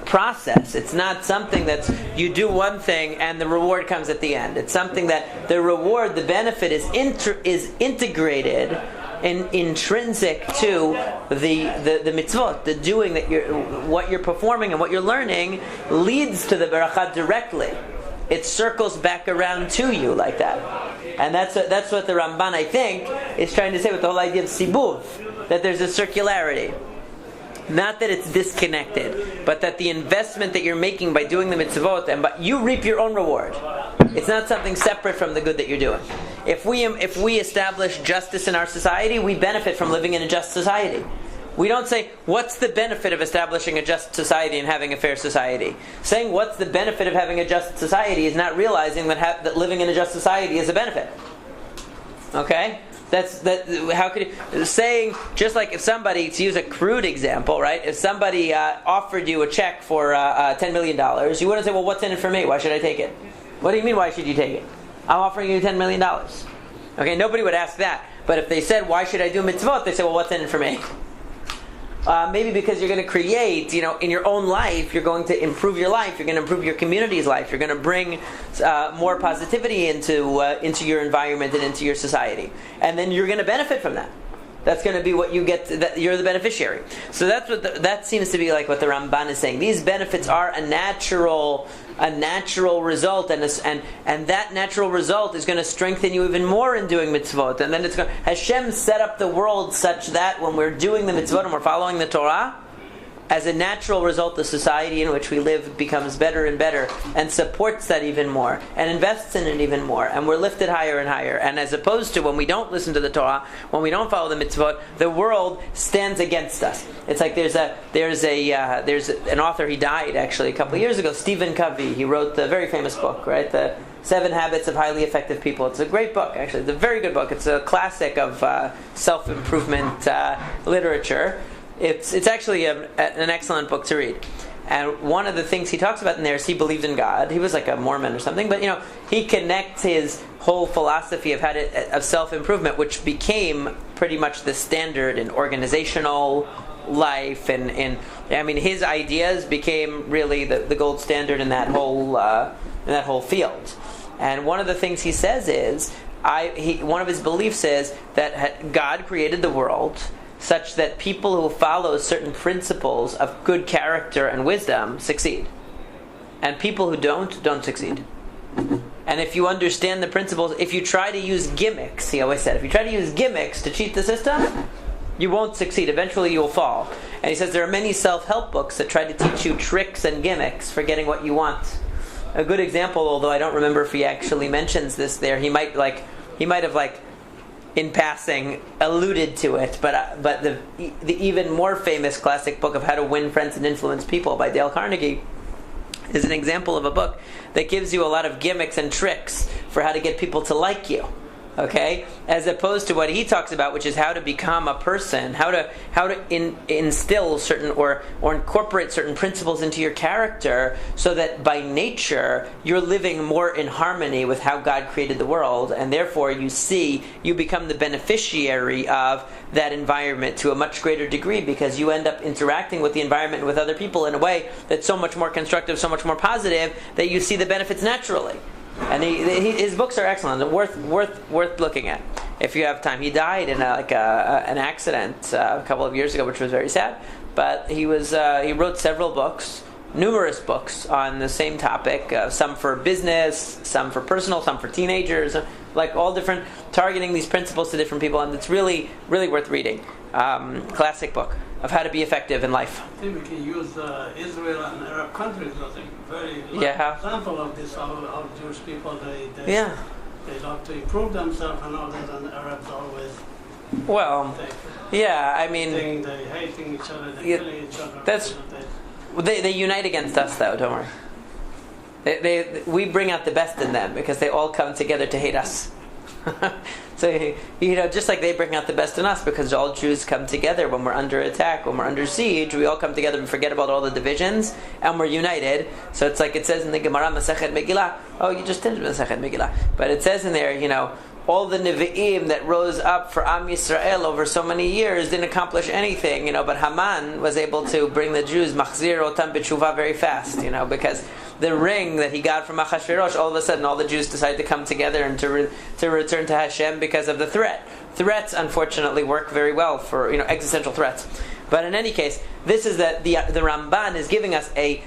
process. It's not something that's you do one thing and the reward comes at the end. It's something that the reward, the benefit is integrated and intrinsic to the mitzvot, the doing that what you're performing and what you're learning leads to the barakah directly. It circles back around to you like that. And that's what the Ramban, I think, is trying to say with the whole idea of sibuv, that there's a circularity. Not that it's disconnected, but that the investment that you're making by doing the mitzvot, but you reap your own reward. It's not something separate from the good that you're doing. If we establish justice in our society, we benefit from living in a just society. We don't say, what's the benefit of establishing a just society and having a fair society? Saying what's the benefit of having a just society is not realizing that living in a just society is a benefit. Okay? How could you, saying, just like if somebody, to use a crude example, right? If somebody offered you a check for $10 million, you wouldn't say, well, what's in it for me? Why should I take it? What do you mean, why should you take it? I'm offering you $10 million. Okay, nobody would ask that. But if they said, why should I do mitzvot? They say, well, what's in it for me? Maybe because you're going to create, in your own life, you're going to improve your life, you're going to improve your community's life, you're going to bring more positivity into your environment and into your society. And then you're going to benefit from that. That's going to be what you get, that you're the beneficiary. So that's that seems to be like what the Ramban is saying. These benefits are a natural result, and that natural result is going to strengthen you even more in doing mitzvot. And then Hashem set up the world such that when we're doing the mitzvot and we're following the Torah, as a natural result, the society in which we live becomes better and better, and supports that even more, and invests in it even more, and we're lifted higher and higher. And as opposed to when we don't listen to the Torah, when we don't follow the mitzvot, the world stands against us. It's like there's an author. He died actually a couple of years ago, Stephen Covey. He wrote the very famous book, right? The 7 Habits of Highly Effective People. It's a great book, actually. It's a very good book. It's a classic of self-improvement literature. It's actually an excellent book to read. And one of the things he talks about in there is he believed in God. He was like a Mormon or something, but he connects his whole philosophy of self-improvement, which became pretty much the standard in organizational life, and his ideas became really the gold standard in that whole field. And one of the things he says is, one of his beliefs is that God created the world such that people who follow certain principles of good character and wisdom succeed. And people who don't succeed. And if you understand the principles, if you try to use gimmicks, he always said, if you try to use gimmicks to cheat the system, you won't succeed. Eventually you will fall. And he says there are many self-help books that try to teach you tricks and gimmicks for getting what you want. A good example, although I don't remember if he actually mentions this there, he might have in passing alluded to it, but the even more famous classic book of How to Win Friends and Influence People by Dale Carnegie is an example of a book that gives you a lot of gimmicks and tricks for how to get people to like you. Okay, as opposed to what he talks about, which is how to become a person, how to instill certain or incorporate certain principles into your character, so that by nature you're living more in harmony with how God created the world, and therefore you become the beneficiary of that environment to a much greater degree, because you end up interacting with the environment and with other people in a way that's so much more constructive, so much more positive, that you see the benefits naturally. And his books are excellent and worth looking at if you have time. He died in an accident a couple of years ago, which was very sad. But he wrote several books, numerous books on the same topic. Some for business, some for personal, some for teenagers, like all different, targeting these principles to different people, and it's really worth reading. Classic book of how to be effective in life. I think we can use Israel and Arab countries as a very example of this. How Jewish people they like to improve themselves and all that, and the Arabs always. Well, I mean, they hating each other, they killing each other. They unite against us, though. Don't worry. We bring out the best in them because they all come together to hate us. So, just like they bring out the best in us, because all Jews come together when we're under attack, when we're under siege, we all come together and forget about all the divisions, and we're united. So it's like it says in the Gemara Masechet Megillah. Oh, you just did Masechet Megillah. But it says in there, all the Nevi'im that rose up for Am Yisrael over so many years didn't accomplish anything, but Haman was able to bring the Jews, Machzir Otam B'Tshuva, very fast, because the ring that he got from Achashverosh, all of a sudden all the Jews decided to come together and to return to Hashem because of the threat. Threats, unfortunately, work very well for existential threats. But in any case, this is that the Ramban is giving us a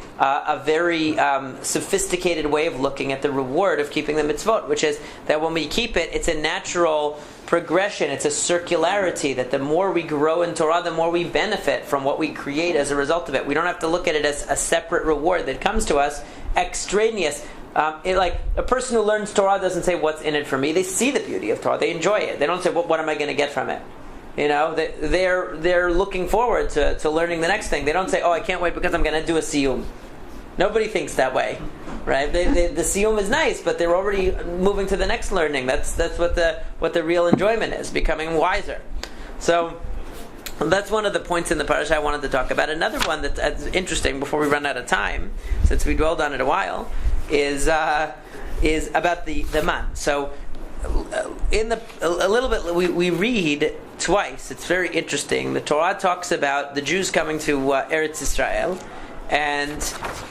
very sophisticated way of looking at the reward of keeping the mitzvot, which is that when we keep it, it's a natural progression, it's a circularity, that the more we grow in Torah, the more we benefit from what we create as a result of it. We don't have to look at it as a separate reward that comes to us, extraneous. Like a person who learns Torah doesn't say, what's in it for me? They see the beauty of Torah, they enjoy it. They don't say, what am I going to get from it? They're looking forward to learning the next thing. They don't say, I can't wait because I'm going to do a siyum. Nobody thinks that way, right? The siyum is nice, but they're already moving to the next learning. That's what the real enjoyment is, becoming wiser. So that's one of the points in the parasha I wanted to talk about. Another one that's interesting before we run out of time, since we dwelled on it a while, is about the man. So a little bit we read twice. It's very interesting. The Torah talks about the Jews coming to Eretz Israel, and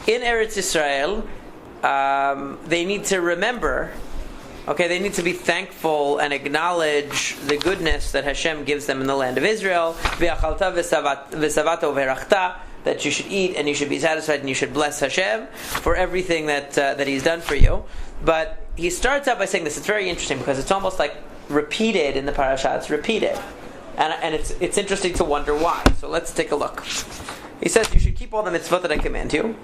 in Eretz Israel they need to remember. They need to be thankful and acknowledge the goodness that Hashem gives them in the land of Israel. That you should eat and you should be satisfied and you should bless Hashem for everything that He's done for you. But he starts out by saying this. It's very interesting because it's almost like repeated in the parasha. It's repeated, and it's interesting to wonder why. So let's take a look. He says you should keep all the mitzvot that I command you.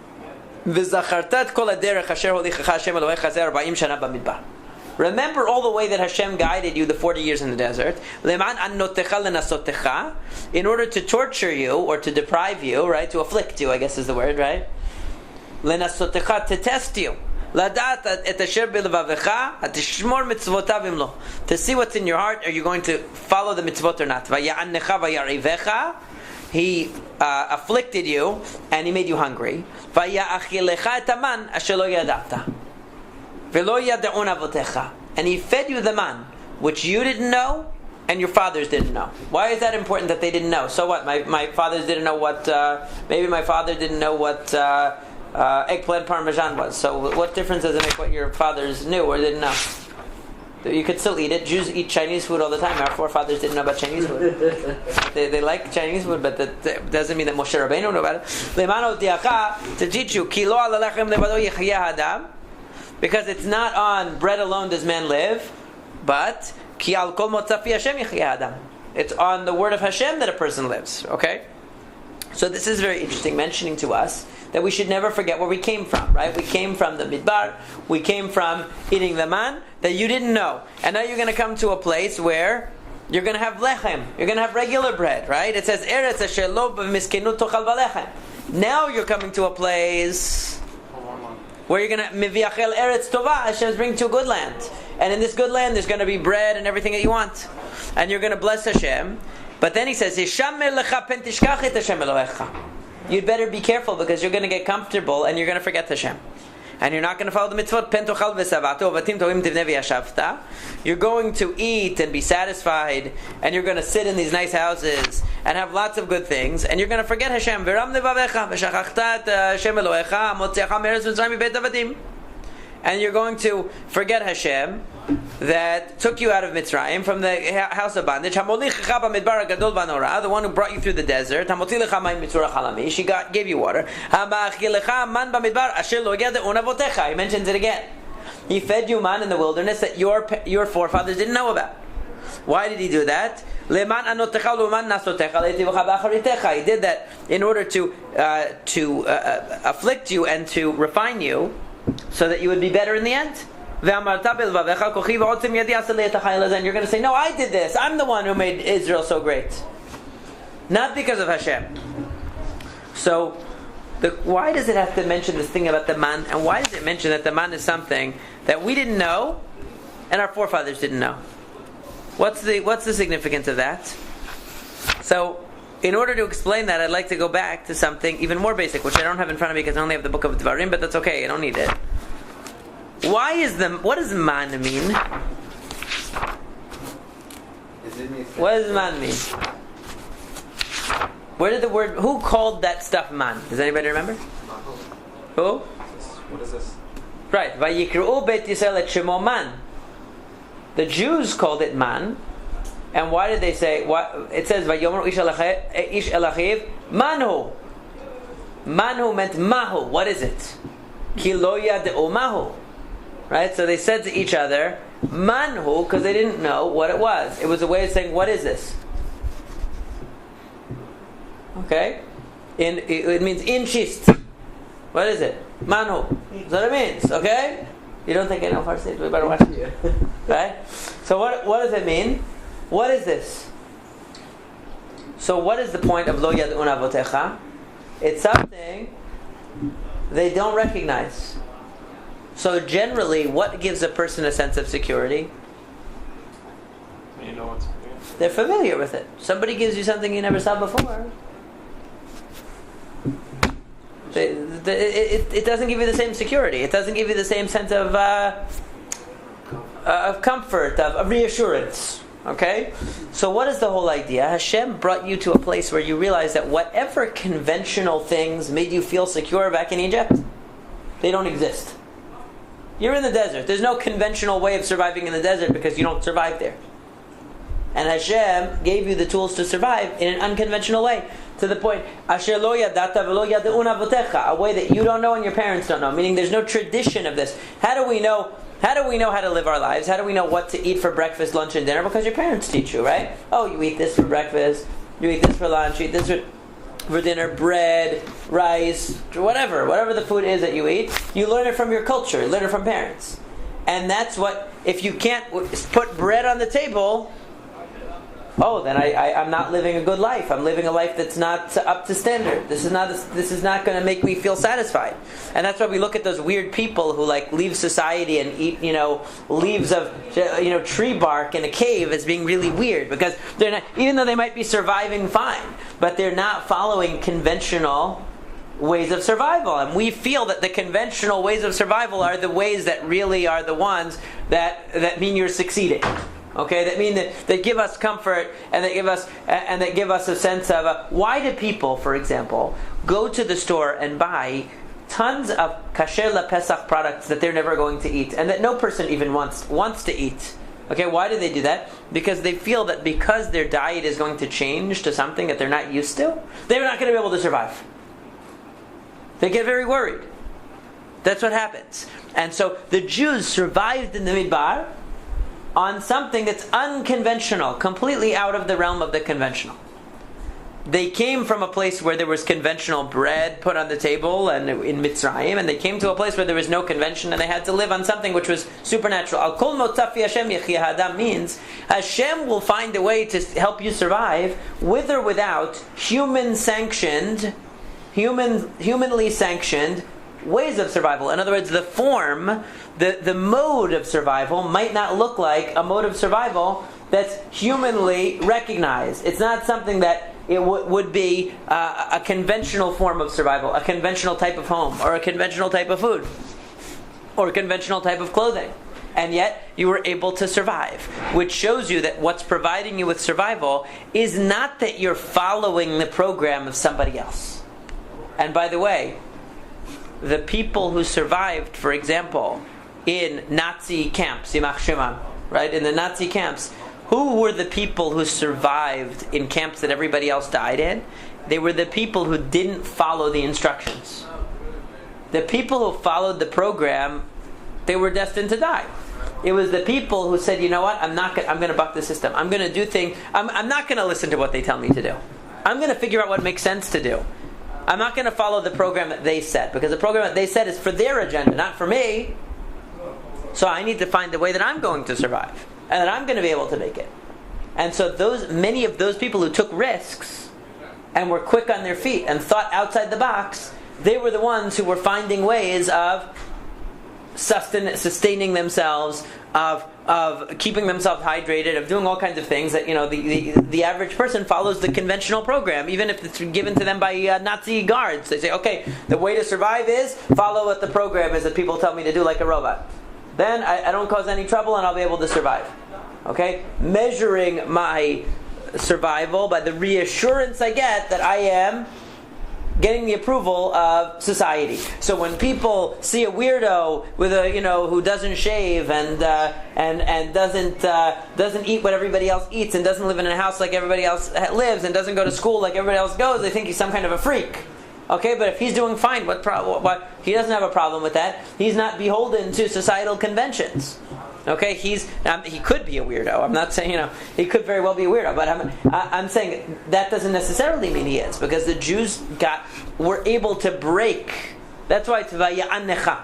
Remember all the way that Hashem guided you the 40 years in the desert, in order to torture you or to deprive you, right? To afflict you, I guess is the word, right? To test you. To see what's in your heart. Are you going to follow the mitzvot or not? He afflicted you and He made you hungry. And He fed you the man, which you didn't know and your fathers didn't know. Why is that important that they didn't know? So what? My fathers didn't know what, maybe my father didn't know what eggplant parmesan was. So what difference does it make what your fathers knew or didn't know? You could still eat it. Jews eat Chinese food all the time. Our forefathers didn't know about Chinese food. They like Chinese food, but that doesn't mean that Moshe Rabbeinu knew about it. To teach you, because it's not on bread alone does man live, but it's on the word of Hashem that a person lives. Okay? So this is very interesting, mentioning to us that we should never forget where we came from, right? We came from the Midbar, we came from eating the man that you didn't know. And now you're going to come to a place where you're going to have lechem, you're going to have regular bread, right? It says, Eretz asher lo b'miskenut tochal v'lechem. Now you're coming to a place where you're going to miviachel eretz tova, Hashem's bringing to a good land. And in this good land, there's going to be bread and everything that you want. And you're going to bless Hashem. But then he says, you'd better be careful because you're going to get comfortable and you're going to forget Hashem. And you're not going to follow the mitzvot. You're going to eat and be satisfied, and you're going to sit in these nice houses and have lots of good things, and you're going to forget Hashem. and you're going to forget Hashem that took you out of Mitzrayim from the house of bondage, the one who brought you through the desert, she gave you water. He mentions it again. He fed you man in the wilderness that your forefathers didn't know about. Why did he do that? He did that in order to afflict you and to refine you, so that you would be better in the end. And you're going to say, no, I did this. I'm the one who made Israel so great. Not because of Hashem. So, why does it have to mention this thing about the man? And why does it mention that the man is something that we didn't know and our forefathers didn't know? What's the significance of that? So, in order to explain that, I'd like to go back to something even more basic, which I don't have in front of me because I only have the book of Dvarim, but that's okay, I don't need it. What does man mean? What does man mean? Where did who called that stuff man? Does anybody remember? Who? What is this? Right. Vayikru Beit Yisrael et Shemo man. The Jews called it man. And why did they say, it says, Vayomer ish elachiv manhu. Manhu meant mahu. What is it? Ki lo yad'u mahu. Right? So they said to each other, manhu, because they didn't know what it was. It was a way of saying, what is this? Okay? It means in shist. What is it? Manhu. That's what it means. Okay? You don't think I know Farsi? We better watch it. Right? So what does it mean? What is this? So what is the point of lo yad'un avotecha? It's something they don't recognize. So generally, what gives a person a sense of security? You know what's They're familiar with it. Somebody gives you something you never saw before. It doesn't give you the same security. It doesn't give you the same sense of comfort, of reassurance. Okay? So what is the whole idea? Hashem brought you to a place where you realize that whatever conventional things made you feel secure back in Egypt, they don't exist. You're in the desert. There's no conventional way of surviving in the desert because you don't survive there. And Hashem gave you the tools to survive in an unconventional way. To the point, Asher lo yadata v'lo yade'un avotecha, a way that you don't know and your parents don't know. Meaning there's no tradition of this. How do we know how to live our lives? How do we know what to eat for breakfast, lunch, and dinner? Because your parents teach you, right? Oh, you eat this for breakfast, you eat this for lunch, you eat this for dinner, bread, rice, whatever the food is that you eat, you learn it from your culture, learn it from parents. And that's what, if you can't put bread on the table, then I'm not living a good life. I'm living a life that's not up to standard. This is not going to make me feel satisfied. And that's why we look at those weird people who leave society and eat leaves of tree bark in a cave as being really weird, because they're not, even though they might be surviving fine, but they're not following conventional ways of survival. And we feel that the conventional ways of survival are the ways that really are the ones that mean you're succeeding. Okay, that mean that give us comfort and that give us a sense of why do people, for example, go to the store and buy tons of kasher LaPesach products that they're never going to eat and that no person even wants to eat? Okay, why do they do that? Because they feel that because their diet is going to change to something that they're not used to, they're not going to be able to survive. They get very worried. That's what happens. And so the Jews survived in the Midbar on something that's unconventional, completely out of the realm of the conventional. They came from a place where there was conventional bread put on the table and in Mitzrayim, and they came to a place where there was no convention, and they had to live on something which was supernatural. Al kol motafi Hashem yechia hadam means Hashem will find a way to help you survive with or without humanly sanctioned ways of survival. In other words, the form, the mode of survival might not look like a mode of survival that's humanly recognized. It's not something that it would be a conventional form of survival, a conventional type of home, or a conventional type of food, or a conventional type of clothing. And yet, you were able to survive, which shows you that what's providing you with survival is not that you're following the program of somebody else. And by the way, the people who survived, for example, in Nazi camps, Yimach Shemam, right? In the Nazi camps, who were the people who survived in camps that everybody else died in? They were the people who didn't follow the instructions. The people who followed the program, they were destined to die. It was the people who said, you know what, I'm going to buck the system. I'm going to do things. I'm not going to listen to what they tell me to do. I'm going to figure out what makes sense to do. I'm not going to follow the program that they set, because the program that they set is for their agenda, not for me. So I need to find the way that I'm going to survive, and that I'm going to be able to make it. And so many of those people who took risks and were quick on their feet and thought outside the box, they were the ones who were finding ways of sustaining themselves, of keeping themselves hydrated, of doing all kinds of things that the average person follows the conventional program, even if it's given to them by Nazi guards. They say, okay, the way to survive is follow what the program is that people tell me to do, like a robot. Then I don't cause any trouble and I'll be able to survive. Okay? Measuring my survival by the reassurance I get that I am getting the approval of society. So when people see a weirdo with who doesn't shave and doesn't eat what everybody else eats and doesn't live in a house like everybody else lives and doesn't go to school like everybody else goes, they think he's some kind of a freak. Okay, but if he's doing fine, what he doesn't have a problem with that. He's not beholden to societal conventions. Okay, he could be a weirdo. I'm not saying he could very well be a weirdo, but I'm saying that doesn't necessarily mean he is, because the Jews were able to break. That's why it's vaya'anecha.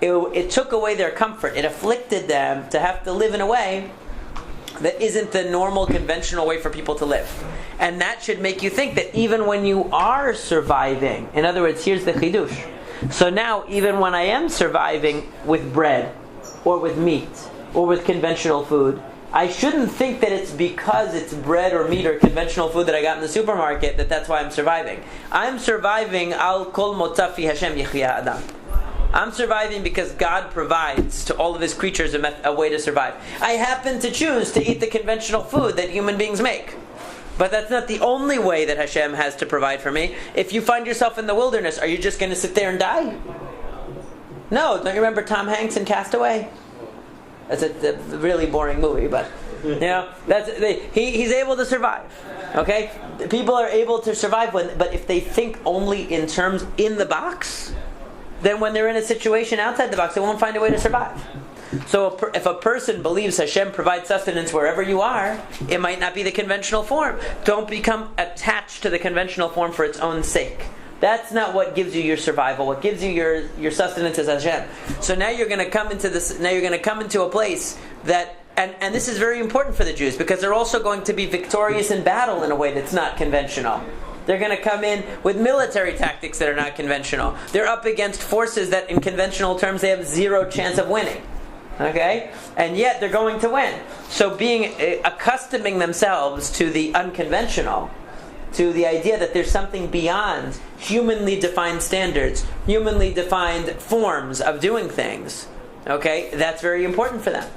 It took away their comfort. It afflicted them to have to live in a way that isn't the normal, conventional way for people to live. And that should make you think that even when you are surviving, in other words, here's the chidush. So now, even when I am surviving with bread, or with meat, or with conventional food, I shouldn't think that it's because it's bread or meat or conventional food that I got in the supermarket that's why I'm surviving. I'm surviving al kol motzafi Hashem yichya adam. I'm surviving because God provides to all of His creatures a way to survive. I happen to choose to eat the conventional food that human beings make. But that's not the only way that Hashem has to provide for me. If you find yourself in the wilderness, are you just going to sit there and die? No, don't you remember Tom Hanks in Castaway? That's a really boring movie, but he's able to survive. Okay, people are able to survive but if they think only in terms in the box, then when they're in a situation outside the box, they won't find a way to survive. So if a person believes Hashem provides sustenance wherever you are, it might not be the conventional form. Don't become attached to the conventional form for its own sake. That's not what gives you your survival. What gives you your sustenance is Hashem. So now you're going to come into this. Now you're going to come into a place that, and this is very important for the Jews, because they're also going to be victorious in battle in a way that's not conventional. They're going to come in with military tactics that are not conventional. They're up against forces that, in conventional terms, they have zero chance of winning. Okay, and yet they're going to win. So accustoming themselves to the unconventional, to the idea that there's something beyond humanly defined standards, humanly defined forms of doing things, okay, that's very important for them.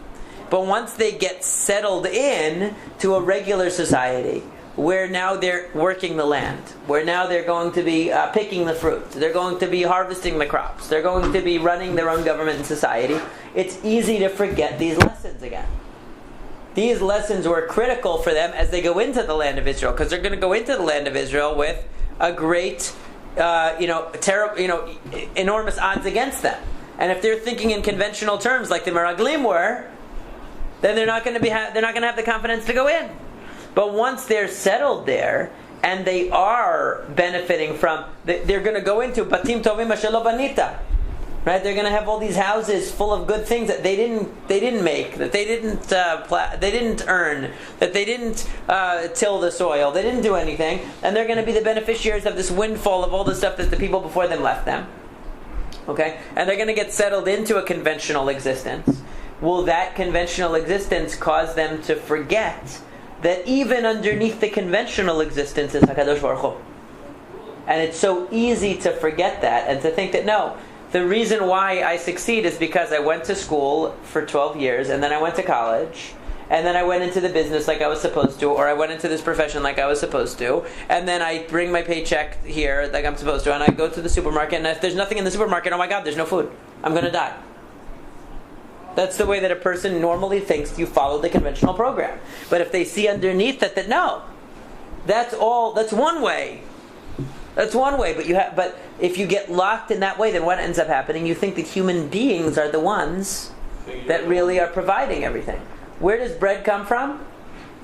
But once they get settled in to a regular society, where now they're working the land, where now they're going to be picking the fruit, they're going to be harvesting the crops, they're going to be running their own government and society, it's easy to forget these lessons again. These lessons were critical for them as they go into the land of Israel, because they're going to go into the land of Israel with a great, enormous odds against them. And if they're thinking in conventional terms, like the Meraglim were, then they're not going to have the confidence to go in. But once they're settled there and they are benefiting from, they're going to go into Batim Tovim Ashelo Banita. Right? They're going to have all these houses full of good things that they didn't make, that they didn't earn, that they didn't till the soil, they didn't do anything, and they're going to be the beneficiaries of this windfall of all the stuff that the people before them left them. Okay? And they're going to get settled into a conventional existence. Will that conventional existence cause them to forget that even underneath the conventional existence is HaKadosh Baruch Hu? And it's so easy to forget that and to think that no, the reason why I succeed is because I went to school for 12 years, and then I went to college, and then I went into the business like I was supposed to, or I went into this profession like I was supposed to, and then I bring my paycheck here like I'm supposed to, and I go to the supermarket, and if there's nothing in the supermarket, oh my God, there's no food. I'm going to die. That's the way that a person normally thinks you follow the conventional program. But if they see underneath it that no, that's one way. That's one way, but if you get locked in that way, then what ends up happening? You think that human beings are the ones that really are providing everything. Where does bread come from?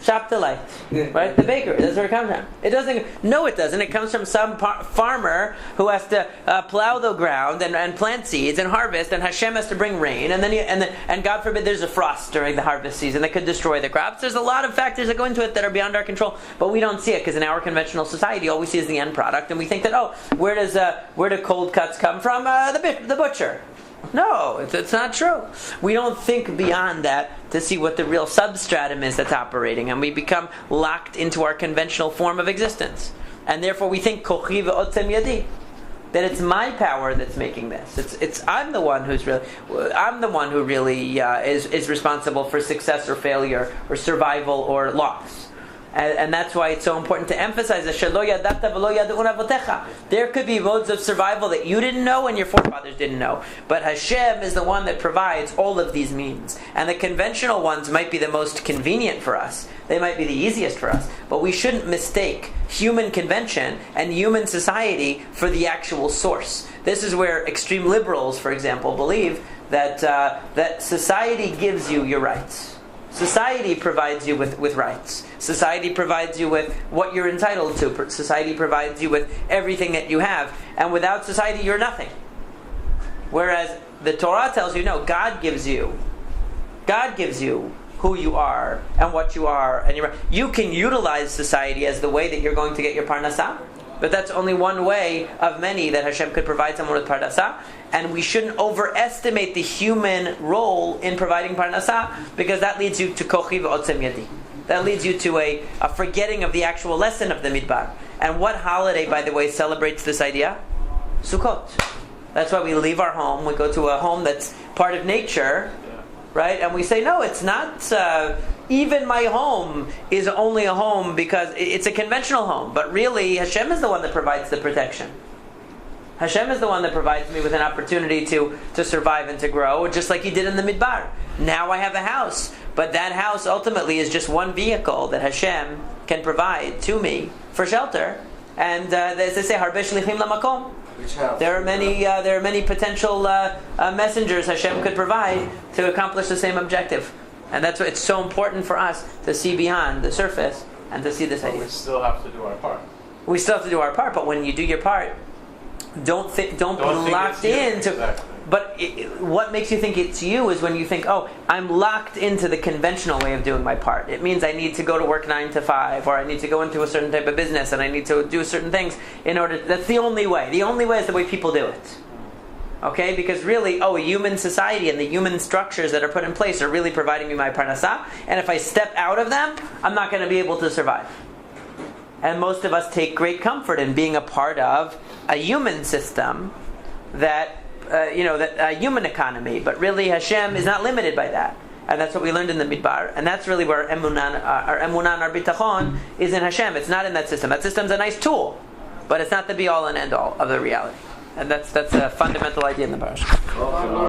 Shaptalite, right? The bakery. That's where it comes from. It doesn't. No, it doesn't. It comes from some farmer who has to plow the ground and plant seeds and harvest, and Hashem has to bring rain, and then God forbid there's a frost during the harvest season that could destroy the crops. There's a lot of factors that go into it that are beyond our control, but we don't see it because in our conventional society, all we see is the end product, and we think that where do cold cuts come from? The butcher. No, it's not true. We don't think beyond that to see what the real substratum is that's operating, and we become locked into our conventional form of existence. And therefore we think kochi ve'otzem yadi, that it's my power that's making this. I'm the one who really is responsible for success or failure or survival or loss. And that's why it's so important to emphasize that there could be modes of survival that you didn't know and your forefathers didn't know. But Hashem is the one that provides all of these means. And the conventional ones might be the most convenient for us. They might be the easiest for us. But we shouldn't mistake human convention and human society for the actual source. This is where extreme liberals, for example, believe that society gives you your rights. Society provides you with rights. Society provides you with what you're entitled to. Society provides you with everything that you have. And without society, you're nothing. Whereas the Torah tells you, no, God gives you who you are and what you are. And you can utilize society as the way that you're going to get your parnasah. But that's only one way of many that Hashem could provide someone with parnasah. And we shouldn't overestimate the human role in providing parnasah, because that leads you to kochi ve'otzem yadi. That leads you to a forgetting of the actual lesson of the midbar. And what holiday, by the way, celebrates this idea? Sukkot. That's why we leave our home. We go to a home that's part of nature, right? And we say, no, it's not. Even my home is only a home because it's a conventional home. But really, Hashem is the one that provides the protection. Hashem is the one that provides me with an opportunity to survive and to grow, just like He did in the Midbar. Now I have a house, but that house ultimately is just one vehicle that Hashem can provide to me for shelter. And as they say, Harbe shlichim lamakom. There are many potential messengers Hashem could provide to accomplish the same objective. And that's why it's so important for us to see beyond the surface and to see this idea. We still have to do our part. We still have to do our part, but when you do your part, don't be locked into. Exactly. But what makes you think it's you is when you think, oh, I'm locked into the conventional way of doing my part. It means I need to go to work 9 to 5, or I need to go into a certain type of business, and I need to do certain things in order. That's the only way. The only way is the way people do it. Okay, because really, human society and the human structures that are put in place are really providing me my parnasah, and if I step out of them, I'm not going to be able to survive. And most of us take great comfort in being a part of a human system that a human economy, but really Hashem is not limited by that. And that's what we learned in the Midbar, and that's really where our emunah, our bitachon is in Hashem. It's not in that system. That system's a nice tool, but it's not the be-all and end-all of the reality. And that's a fundamental idea in the Parashat.